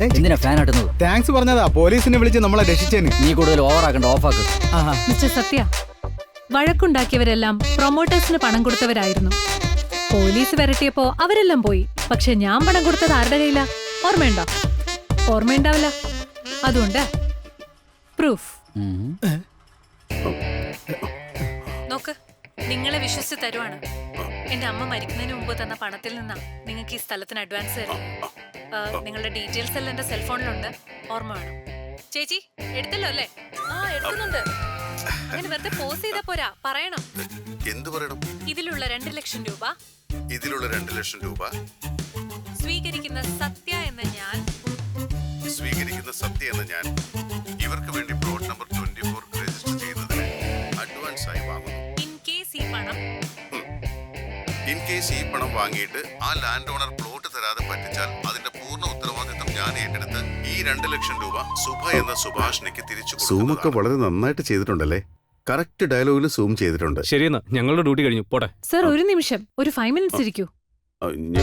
എന്തിനാ fan ആട്ടുന്നത്? Thanks പറഞ്ഞതാ, പോലീസിനെ വിളിച്ച് നമ്മളെ രക്ഷിച്ചേന്. നീ കൂടുതൽ ഓവറാക്കണ്ട, ഓഫാക്ക്. മിസ്റ്റർ സത്യ, വഴക്കുണ്ടാക്കിയവരെല്ലാം പ്രൊമോട്ടേഴ്സിന് പണം കൊടുത്തവരായിരുന്നു. പോലീസ് വരട്ടിയപ്പോ അവരെല്ലാം പോയി. പക്ഷെ ഞാൻ പണം കൊടുത്തത് ആരുടെ കയ്യില? ഓർമ്മയുണ്ടോ? ഓർമ്മയുണ്ടാവില്ല. അതുകൊണ്ട് പ്രൂഫ് നോക്ക്. നിങ്ങളെ വിശ്വസിച്ച് തരുവാണ്. എന്റെ അമ്മ മരിക്കുന്നതിന് മുമ്പ് തന്ന പണത്തിൽ നിന്നാ നിങ്ങൾക്ക് ഈ സ്ഥലത്തിന് അഡ്വാൻസ് തരാം. നിങ്ങളുടെ ഡീറ്റെയിൽസ് എല്ലാം എന്റെ സെൽഫോണിലുണ്ട്. ഓർമ്മ വേണം. ചേച്ചി എടുത്തല്ലോ അല്ലേ? ആ എടുക്കുന്നുണ്ട്. അങ്ങനെ വെറുതെ പോസ് ചെയ്താ പോരാ, പറയണം. എന്ത് പറയണം? ഇതിലുള്ള 2 ലക്ഷം രൂപ, ഇതിലുള്ള 2 ലക്ഷം രൂപ സ്വീകരിക്കുന്ന സത്യ എന്ന ഞാൻ ഇവർക്ക് വേണ്ടി പ്ലോട്ട് നമ്പർ 24 രജിസ്റ്റർ ചെയ്യുന്നതിന് അഡ്വാൻസ് ആയി വാങ്ങുന്നു. ഇൻ കേസ് ഈ പണം വാങ്ങിയിട്ട് ആ ലാൻഡ് ഓണർ പ്ലോട്ട് തരാതെ പറ്റിച്ചാൽ അതിന്റെ പൂർണ്ണ ഉത്തരവാദിത്തം ഞാൻ ഏറ്റെടുത്ത് ഈ 2 ലക്ഷം രൂപ സുഭ എന്ന സുഭാഷിനിക്ക് തിരിച്ചു കൊടുക്കും. സൂമൊക്കെ വളരെ നന്നായിട്ട് ചെയ്തിട്ടുണ്ടല്ലേ. കറക്റ്റ് ഡയലോഗിൽ സൂം ചെയ്തിട്ടുണ്ട്. ശരിയെന്നാ, ഞങ്ങളുടെ ഡ്യൂട്ടി കഴിഞ്ഞു, പോട്ടെ. സർ ഒരു നിമിഷം, ഒരു 5 മിനിറ്റ്സ് ഇരിക്കൂ.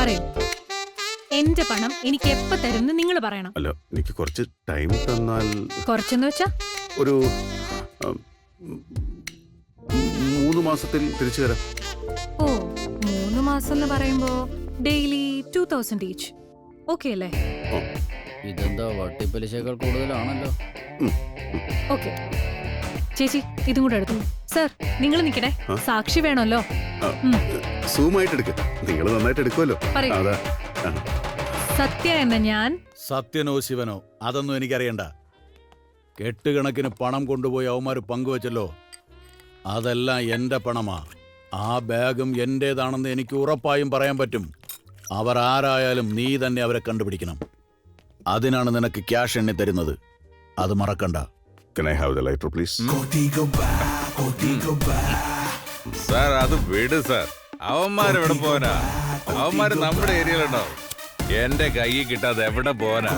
പറയൂ, എന്റെ പണം എനിക്ക് എപ്പോ തരുമെന്ന് നിങ്ങൾ പറയണം. അല്ല, എനിക്ക് കുറച്ച് ടൈം തന്നാൽ. കുറച്ചെന്ന് വെച്ചാ ഒരു 3 മാസത്തിൽ തിരിച്ചു തരാം. ഓ, 3 മാസം എന്ന് പറയുമ്പോ ഡെയിലി 2000 ഈച്ച്. ഓക്കെ അല്ലേ? ഇതെന്താ വട്ടിപ്പലിശകൾ കൂടുതലാണല്ലോ. ഓക്കെ ചേച്ചി, ഇതും കൂടെ എടുത്തു. സർ നിങ്ങൾ നിക്കണേ, സാക്ഷി വേണമല്ലോ. സൂമായിട്ട് എടുക്ക, നിങ്ങൾ നന്നായിട്ട് എടുക്കുമല്ലോ. അതാ സത്യ എന്ന ഞാൻ. സത്യനോ ശിവനോ അതൊന്നും എനിക്കറിയണ്ട. കെട്ടുകണക്കിന് പണം കൊണ്ടുപോയി അവന്മാര് പങ്കുവച്ചല്ലോ, അതെല്ലാം എന്റെ പണമാ. ആ ബാഗും എന്റേതാണെന്ന് എനിക്ക് ഉറപ്പായും പറയാൻ പറ്റും. അവർ ആരായാലും നീ തന്നെ അവരെ കണ്ടുപിടിക്കണം. അതിനാണ് നിനക്ക് ക്യാഷ് എണ്ണി തരുന്നത്, അത് മറക്കണ്ട. Can I have the lighter, please? Sir അത് വിട് സാർ. അവന്മാര് എവിടെ പോനാ? അവന്മാര് നമ്മുടെ ഏരിയയിലുണ്ടാവും. എന്റെ കൈ കിട്ടാതെ എവിടെ പോനാ?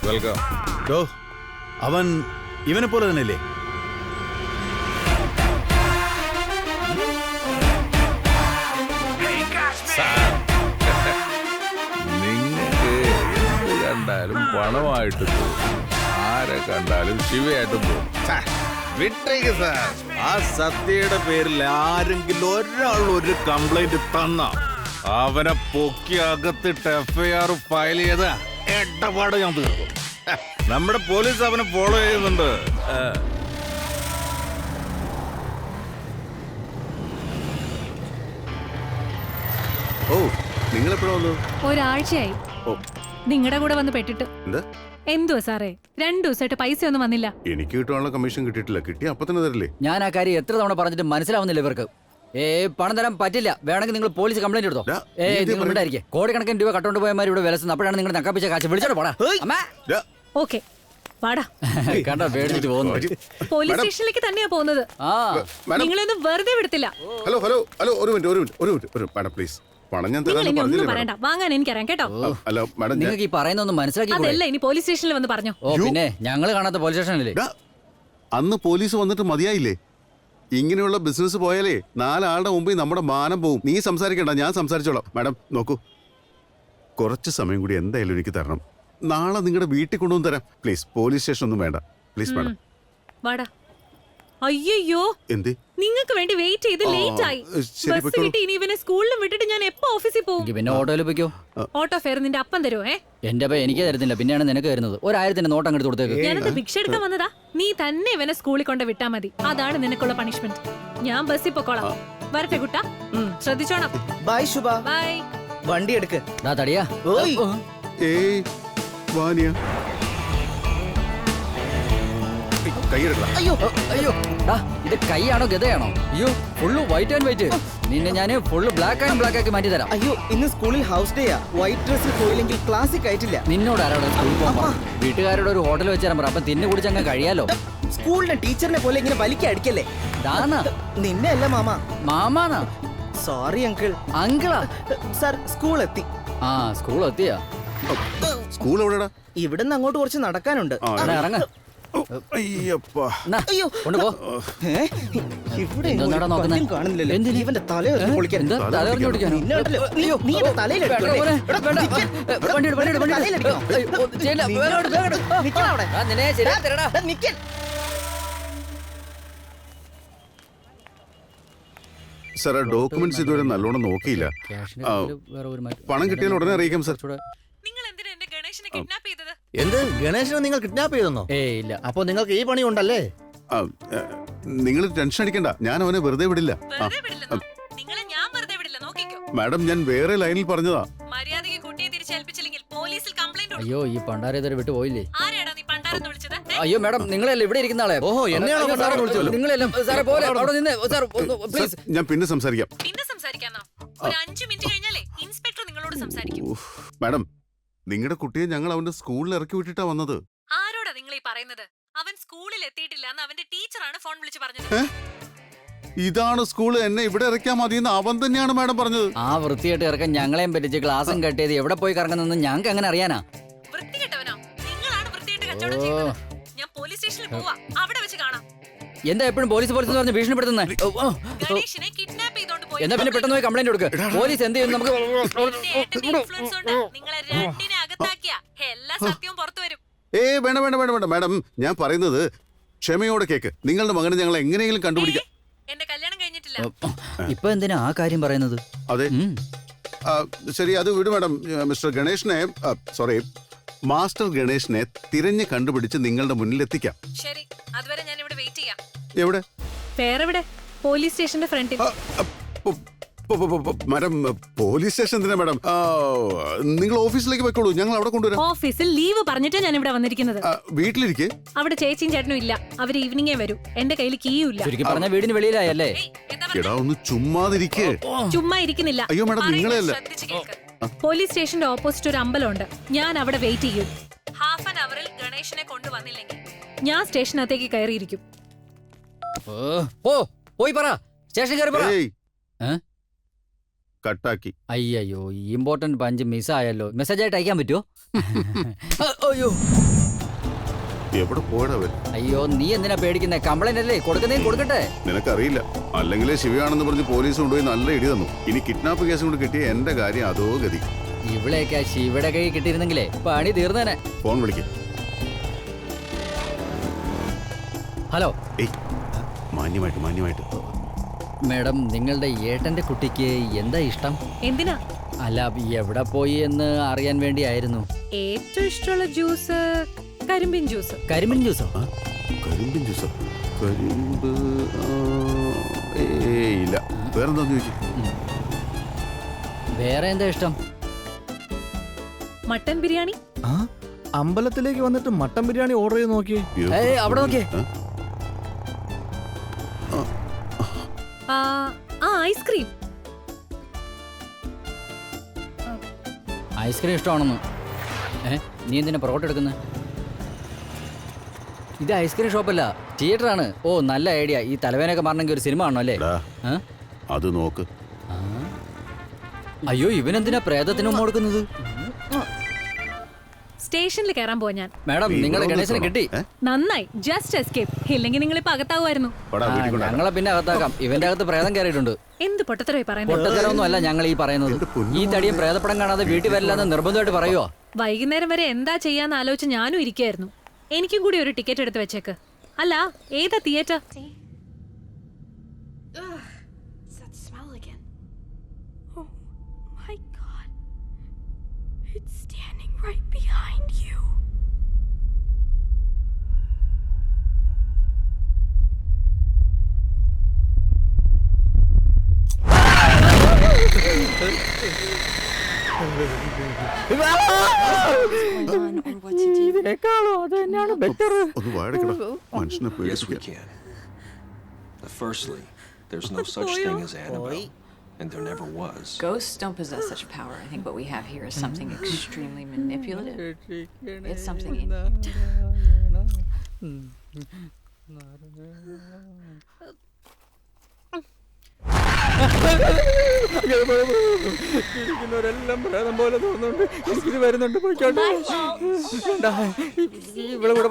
വെൽക്കം. അവൻ ഇവനെ പോലെ തന്നെയല്ലേ? നിങ്ങൾക്ക് എന്ത് കണ്ടാലും പണമായിട്ട് പോകും, ആരെ കണ്ടാലും ശിവയായിട്ട് പോകും. വിട്ടേക്ക് സാർ. ആ സത്യയുടെ പേരിൽ ആരെങ്കിലും ഒരാൾ ഒരു കംപ്ലൈന്റ് തന്ന അവനെ പൊക്കി അകത്തിട്ട് FIR ഫയൽ ചെയ്ത ഇടപാട് ഞാൻ തീർക്കും. നമ്മുടെ പോലീസ് അവനെ ഫോളോ ചെയ്യുന്നുണ്ട്. ഓ, നിങ്ങൾ എപ്പോഴാ വന്നു? ഒരാഴ്ചയായി നിങ്ങളുടെ കൂടെ വന്ന് പെട്ടിട്ട്. എന്തുവാ സാറേ, 2 ദിവസമായിട്ട് പൈസ ഒന്നും വന്നില്ല. എനിക്ക് കിട്ടാനുള്ള കമ്മീഷൻ കിട്ടിയിട്ടില്ല. കിട്ടി അപ്പൊ തന്നെ തരില്ലേ? ഞാൻ ആ കാര്യം എത്ര തവണ പറഞ്ഞിട്ട് മനസ്സിലാവുന്നില്ല ഇവർക്ക്. പണം തരാൻ പറ്റില്ല. വേണമെങ്കിൽ നിങ്ങൾ പോലീസ് കംപ്ലൈന്റ് എടുത്തോ. നിങ്ങൾ ഉണ്ടായിരിക്കും. കോടിക്കണക്കിന് രൂപ കട്ടോണ്ട് പോയമാർ ഇവിടെ വിലസുന്നു. അപ്പോഴാണ് നിങ്ങൾ നക്കാപ്പിച്ച കാശ് വിളിച്ചോട്ട് പോടാ. ഓക്കെ വാടാ. കണ്ടാ പേടിച്ചിട്ട് പോകുന്നു. പോലീസ് സ്റ്റേഷനിലേക്ക് തന്നെയാ പോകുന്നത്. നിങ്ങളൊന്നും വെറുതെ വിടത്തില്ല. ഹലോ ഹലോ ഹലോ, ഒരു മിനിറ്റ് മാഡം പ്ലീസ്. പണം ഞാൻ ഒന്നും പറയണ്ട, വാങ്ങാൻ എനിക്കറിയാം കേട്ടോ. അല്ല മാഡം, നിങ്ങൾക്ക് ഈ പറയുന്നൊന്നും മനസ്സിലാക്കി. അതല്ല, ഇനി പോലീസ് സ്റ്റേഷനിൽ വന്ന് പറഞ്ഞോ. ഓ പിന്നെ ഞങ്ങൾ കാണാത്ത പോലീസ് സ്റ്റേഷനില്ലേ? അന്ന് പോലീസ് വന്നിട്ട് മതിയായില്ലേ? ഇങ്ങനെയുള്ള ബിസിനസ് പോയാലേ 4 ആളുടെ മുമ്പിൽ നമ്മുടെ മാനം പോവും. നീ സംസാരിക്കണ്ട, ഞാൻ സംസാരിച്ചോളാം. മാഡം നോക്കൂ, കുറച്ച് സമയം കൂടി എന്തായാലും എനിക്ക് തരണം. നാളെ നിങ്ങളുടെ വീട്ടിൽ കൊണ്ടുവന്ന് തരാം. പ്ലീസ്, പോലീസ് സ്റ്റേഷൻ ഒന്നും വേണ്ട പ്ലീസ് മാഡം. വാടാ. അയ്യോ, എന്തേ നിങ്ങൾക്ക് വേണ്ടി വെയിറ്റ് ചെയ്ത് ലേറ്റ് ആയി. ബസ് കിട്ടി, ഇനി ഇവനെ സ്കൂളിലും വിട്ടിട്ട് ഞാൻ എപ്പോ ഓഫീസിൽ പോകും? പിന്നെ ഓട്ടോയിൽ പോയിക്കോ. ഓട്ടോ ഫെയർ നിന്റെ അപ്പം തരുമോ? എന്റെ അപ്പൊ എനിക്ക് തരുന്നില്ല, പിന്നെയാണ് നിനക്ക് തരുന്നത്. 1000 നോട്ട് അങ്ങോട്ട് കൊടുത്തേക്ക്. ഞാനത് ഭിക്ഷ എടുക്കാൻ വന്നതാ. നീ തന്നെ ഇവനെ സ്കൂളിൽ കൊണ്ട് വിട്ടാ മതി. അതാണ് നിനക്കുള്ള പണിഷ്മെന്റ്. ഞാൻ ബസ്സിൽ പൊക്കോളാം. വരട്ടെ കുട്ടാ, ശ്രദ്ധിച്ചോണം. ബൈ ശുഭ. ബൈ. വണ്ടി എടുക്ക്. തടിയാ. ഏയ് വാനിയ, അയ്യോ അയ്യോ, ഇത് കൈയാണോ ഗതയാണോ? അയ്യോ, ഫുള്ള് വൈറ്റ് ആൻഡ് വൈറ്റ്. നിന്നെ ഞാൻ ഫുള്ള് ബ്ലാക്ക് ആൻഡ് ബ്ലാക്ക് ആക്കി മാറ്റി തരാം. അയ്യോ, ഇന്ന് സ്കൂളിൽ ഹൗസ് ഡേയാ. വൈറ്റ് ഡ്രസ്സിൽ പോയില്ലെങ്കിൽ ക്ലാസ്സിൽ ആയിട്ടില്ല. നിന്നോട് ആരാണ് സ്കൂളിൽ പോകുമ്പോ? വീട്ടുകാരോട് ഒരു ഹോട്ടൽ വെച്ച് തരാൻ പറ. അപ്പൊ തിന്നു കുടിച്ചങ്ങ് കഴിയാലോ. സ്കൂളിലെ ടീച്ചറിനെ പോലെ ഇങ്ങനെ വലിക്ക അടിക്കല്ലേ? നിന്നെ അല്ല മാമ. മാമാനാ? Sorry uncle. അങ്കിളാ? സാർ, സ്കൂൾ എത്തി. ആ, സ്കൂൾ എത്തിയാ? സ്കൂൾ എവിടെടാ? ഇവിടുന്ന് അങ്ങോട്ട് കുറച്ച് നടക്കാനുണ്ട്. ഇറങ്ങ. അയ്യപ്പാ. എന്നാ, അയ്യോ. കൊണ്ടുപോ. ഏ? ഇവിടെ എന്താ നോക്കുന്നേ? ഒന്നും കാണുന്നില്ലല്ലോ. എന്തിന്? ഇവന്റെ തലയൊന്ന് പൊളിക്കാൻ. എന്താ തലകറിഞ്ഞു പിടിക്കാനോ? നിന്നെ ഉണ്ടല്ലോ. നീ എന്റെ തലയിലെടുത്തോ. വേണ്ട മോനെ, എടാ, വേണ്ട. നിക്ക്. വണ്ടി എടു, വണ്ടി എടു, വണ്ടി എടു. തലയിലടിക്കണോ? അയ്യോ, ഒന്നും ചെയ്യില്ല. വേഗം എടു, വേഗം എടു. നിക്കടാ അവിടെ. ആ, നിന്നെ ശരിയാക്കി തരാടാ. എടാ, നിക്ക്. സാർ, ആ ഡോക്യുമെന്റ്സ് ഇതുവരെ നല്ലോണം നോക്കിയില്ല. ക്യാഷിന്റെ ആ, കാര്യത്തില് വേറെ ഒരു മാറ്റം. പണം കിട്ടിയാൽ ഉടനെ അറിയിക്കാം സാർ. കുറച്ചുകൂടെ- നിങ്ങൾ എന്തിനാ എന്റെ ഗണേശനെ കിഡ്നാപ്പ് ചെയ്തത്? എന്ത് ഗണേശനെ നിങ്ങൾ കിഡ്നാപ്പ് ചെയ്തെന്നോ? ഏയ് ഇല്ല. അപ്പൊ നിങ്ങൾക്ക് ഈ പണി ഉണ്ടല്ലേ? നിങ്ങൾ ടെൻഷൻ അടിക്കണ്ട, ഞാൻ അവനെ വെറുതെ വിടില്ല. വെറുതെ വിടില്ലെന്നോ? നിങ്ങളെ ഞാൻ വെറുതെ വിടില്ല, നോക്കിക്കോ. മാഡം, ഞാൻ വേറെ ലൈനിൽ പറഞ്ഞതാ. മര്യാദയ്ക്ക് കുട്ടിയെ തിരിച്ചേൽപ്പിച്ചില്ലെങ്കിൽ പോലീസിൽ കംപ്ലൈന്റ് കൊടുക്കും. അയ്യോ, ഈ പണ്ടാരെ ഇതുവരെ വിട്ടു പോയില്ലേ? ആരെയാടാ നീ പണ്ടാരെന്ന് വിളിച്ചത്? അയ്യോ മാഡം, നിങ്ങളല്ലേ ഇവിടെ ഇരിക്കുന്ന ആളെ? ഓഹോ, എന്നെയാണോ അയ്യോ, പണ്ടാരം സാർ, വിളിച്ചത്? നിങ്ങളെല്ലാം സാറേ പോലെ അവിടെ നിന്ന് സാർ ഒന്ന് സാർ, പ്ലീസ്. ഞാൻ പിന്നെ സംസാരിക്കാം. പിന്നെ സംസാരിക്കാന്നോ? ഒരു 5 മിനിറ്റ് കഴിഞ്ഞാലേ ഇൻസ്പെക്ടർ നിങ്ങളോട് സംസാരിക്കും. ഉഫ്. മാഡം, നിങ്ങളുടെ കുട്ടിയെ ഞങ്ങൾ അവന്റെ സ്കൂളിൽ ഇറക്കി വിട്ടിട്ടാ വന്നത്. ആരോടാ നിങ്ങൾ ഈ പറയുന്നത്? അവൻ സ്കൂളിൽ എത്തിയിട്ടില്ല എന്ന് അവന്റെ ടീച്ചറാണ് ഫോൺ വിളിച്ച് പറഞ്ഞത്. ഇതാണ് സ്കൂൾ, എന്നെ ഇവിടെ ഇറക്കിയാൽ മതിയെന്ന് അവൻ തന്നെയാണ് മാഡം പറഞ്ഞത്. ആ വൃത്തിയായിട്ട് ഇറക്കാൻ ഞങ്ങളെയും പറ്റിച്ച് ക്ലാസ്സും കട്ട് ചെയ്ത് എവിടെ പോയി കറങ്ങുന്നെന്ന് ഞങ്ങൾക്ക് എങ്ങനെ അറിയാനാ? വൃത്തികെട്ടവനോ? നിങ്ങളാണ് വൃത്തിയായിട്ട് കച്ചവടം ചെയ്യുന്നത്. ഞാൻ പോലീസ് സ്റ്റേഷനിൽ പോവാ, അവിടെ വെച്ച് കാണാം. എന്താ എപ്പോഴും പോലീസ് പോലീസ് എന്ന് പറഞ്ഞ് ഭീഷണിപ്പെടുത്തുന്നേ? ഗണേഷിനെ കിഡ്നാപ്പ് ചെയ്തോണ്ട് പോയി. എന്നാ പിന്നെ പെട്ടെന്ന് പോയി കംപ്ലൈന്റ് കൊടുക്ക്. പോലീസ് എന്ത് ചെയ്യും നമുക്ക്? എന്റെ ഏട്ടന്റെ ഇൻഫ്ലുവൻസ് കൊണ്ട് നിങ്ങളെ രണ്ടിനെ അകത്താക്കിയ എല്ലാ സത്യവും പുറത്തു വരും. വേണ്ട വേണ്ട വേണ്ട വേണ്ട മാഡം, ഞാൻ പറയുന്നത് ക്ഷമയോടെ കേക്ക്. നിങ്ങളുടെ മകനെ ഞങ്ങൾ എങ്ങനെയെങ്കിലും കണ്ടുപിടിക്കാം. എന്റെ കല്യാണം കഴിഞ്ഞിട്ടില്ല. ഇപ്പൊ എന്തിനാ ആ കാര്യം പറയുന്നത്? അതെ, ഉം. ശരി, അത് വിട് മാഡം. മിസ്റ്റർ ഗണേഷിനെ, സോറി, മാസ്റ്റർ ഗണേഷിനെ തിരഞ്ഞ് കണ്ടുപിടിച്ച് നിങ്ങളുടെ മുന്നിൽ എത്തിക്കാം. ശരി, അതുവരെ ഞാൻ ഇവിടെ വെയിറ്റ് ചെയ്യാം. എവിടെ? വേറെവിടെ? പോലീസ് സ്റ്റേഷന്റെ ഫ്രണ്ടിൽ. മാഡം, പോലീസ് സ്റ്റേഷൻ എന്തിനാ മാഡം? നിങ്ങൾ ഓഫീസിലേക്ക് പോയിക്കോളൂ, ഞങ്ങൾ അവിടെ കൊണ്ടുവരാം. ഓഫീസിൽ ലീവ് പറഞ്ഞിട്ടാ ഞാൻ ഇവിടെ വന്നിരിക്കുന്നത്. വീട്ടിലിരിക്കെ. അവിടെ ചേച്ചിയും ചേട്ടനും ഇല്ല, അവര് ഈവനിങ്ങേ വരൂ. എന്റെ കയ്യിൽ കീയും ഇല്ല. ചുരുക്കി പറഞ്ഞ വീടിന് വെളിയിലായല്ലേ? ഏയ്, എന്താ പറഞ്ഞേ? എടാ, ഒന്ന് ചുമ്മാതിരിക്കേ. ചുമ്മാ ഇരിക്കുന്നില്ല. അയ്യോ, മാഡം, പറയുന്നത് നിങ്ങളെയല്ല. ശ്രദ്ധിച്ച് കേൾക്ക്. പോലീസ് സ്റ്റേഷന്റെ ഓപ്പോസിറ്റ് ഒരു അമ്പലമുണ്ട്. ഞാൻ അവിടെ വെയിറ്റ് ചെയ്യും. ഹാഫ് ആൻ അവറിൽ ഗണേഷിനെ കൊണ്ടുവന്നില്ലെങ്കിൽ ഞാൻ സ്റ്റേഷനകത്തേക്ക് കയറിയിരിക്കും. പോയി പറ, സ്റ്റേഷൻ കയറി പറ. ഏയ്, ഏ? കട്ടാക്കി. അയ്യോ, ഇമ്പോർട്ടന്റ് പഞ്ച് മിസ്സായല്ലോ. മെസ്സേജ് ആയിട്ട് അയക്കാൻ പറ്റുമോ? അയ്യോ എവിടെ പോയടവൻ? അയ്യോ, നീ എന്തിനാ പേടിക്കുന്നേ? കംപ്ലൈന്റ് അല്ലേ, കൊടുക്കുന്നേ കൊടുക്കട്ടെ. നിനക്കറിയില്ല, അല്ലെങ്കിലേ ശിവയാണെന്ന് പറഞ്ഞ് പോലീസ് കൊണ്ടുപോയി നല്ല ഇടി തന്നു. ഇനി കിഡ്നാപ്പ് കേസ് കൊണ്ട് കിട്ടിയ എന്റെ കാര്യം അതോ ഗതി. ഇവിടെയൊക്കെ ശിവയുടെ കൈ കിട്ടിയിരുന്നെങ്കിലേ പണി തീർന്നേനെ. ഫോൺ വിളിക്കും. ഹലോ. ഏയ്, മാന്യമായിട്ട്. മാഡം, നിങ്ങളുടെ ഏട്ടന്റെ കുട്ടിക്ക് എന്താ ഇഷ്ടം? എന്തിനാ? അല്ല, എവിടെ പോയി എന്ന് അറിയാൻ വേണ്ടിയായിരുന്നു. ഏറ്റവും ഇഷ്ടമുള്ള ജ്യൂസ് കരിമ്പിൻ ജ്യൂസ്. കരിമ്പിൻ ജ്യൂസോ? കരിമ്പിൻ ജ്യൂസ്? കരിമ്പ്? ഇല്ല. വേറെന്താന്ന് ചോദിച്ചു? വേറെ എന്താ ഇഷ്ടം? മട്ടൻ ബിരിയാണി. ആ, അമ്പലത്തിലേക്ക് വന്നിട്ട് മട്ടൻ ബിരിയാണി ഓർഡർ ചെയ്ത് നോക്കി. അവിടെ നോക്കിയേ. ഐസ്ക്രീം. ഐസ്ക്രീം ഇഷ്ടമാണെന്ന്. നീ എന്തിനാ പൊറോട്ട എടുക്കുന്നത്? ഇത് ഐസ്ക്രീം ഷോപ്പല്ല, തിയേറ്ററാണ്. ഓ, നല്ല ഐഡിയ. ഈ തലവേനൊക്കെ മാറണമെങ്കിൽ ഒരു സിനിമ ആണോ അല്ലേ? അത് നോക്ക്. അയ്യോ, ഇവനെന്തിനാ പ്രേതത്തിന് ഉമ്മ കൊടുക്കുന്നത്? സ്റ്റേഷനിൽ കയറാൻ പോവാ ഞാൻ. മാഡം, നിങ്ങളെ ഗണേശനെ കിട്ടി. നന്നായി, ജസ്റ്റ് എസ്കേപ്പ്. ഇല്ലെങ്കിൽ നിങ്ങൾ ഇപ്പൊ അകത്താവുമായിരുന്നു. ഞങ്ങളെ പിന്നെ അകത്താക്കാം. ഇവന്റെ അകത്ത് പ്രേതം കയറിയിട്ടുണ്ട്. എന്ത് പൊട്ടത്തരമായി പറയുന്നത്? പൊട്ടത്തരമൊന്നും അല്ല ഞങ്ങൾ ഈ പറയുന്നത്. ഈ തടിയും പ്രേതപ്പടം കാണാതെ വീട്ടിൽ വരില്ലെന്ന് നിർബന്ധമായിട്ട് പറയുവോ? വൈകുന്നേരം വരെ എന്താ ചെയ്യാന്ന് ആലോചിച്ച് ഞാനും ഇരിക്കായിരുന്നു. എനിക്കും കൂടി ഒരു ടിക്കറ്റ് എടുത്ത് വെച്ചേക്ക്. അല്ല, ഏതാ തിയേറ്റർ? Right behind you. ഒന്ന് വാഴക്കടാ, മനുഷ്യനെ Yes, we പേടിപ്പിക്കാൻ. can. Firstly, there's no such thing as Annabelle, and there never was. Ghosts don't possess such power. I think what we have here is something extremely manipulative. It's something in you. ഇരിക്കുന്നവരെല്ലാം പ്രേതം പോലെ തോന്നുന്നുണ്ട്. എനിക്കിത് വരുന്നുണ്ട്. പോയിക്കോട്ടെ. ഇവിടെ കൂടെ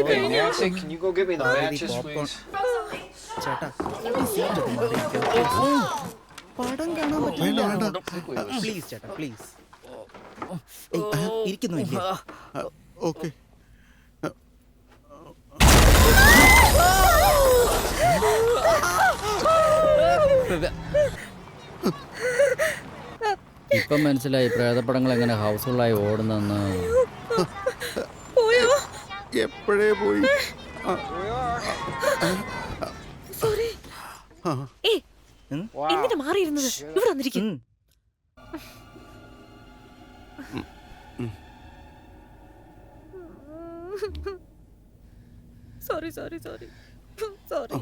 Hey, Nancy, can you go get me the matches, please? ചേട്ടാ ഈ സീറ്റ് ഒന്ന് മാറിയിരിക്കോ? പടം കാണാൻ പറ്റില്ല. പ്ലീസ് ചേട്ടാ പ്ലീസ്. ഇരിക്കുന്നു ഇല്ലേ? ഓക്കെ. ഇപ്പം മനസ്സിലായി പ്രേതപ്പടങ്ങൾ എങ്ങനെ ഹൗസ്ഫുള്ളായി ഓടുന്നെന്ന്. എപ്പോഴേ പോയി. എന്തിനാ മാറിയിരുന്നത്? ഇവിടെ വന്നിരിക്കും. Sorry sorry sorry sorry.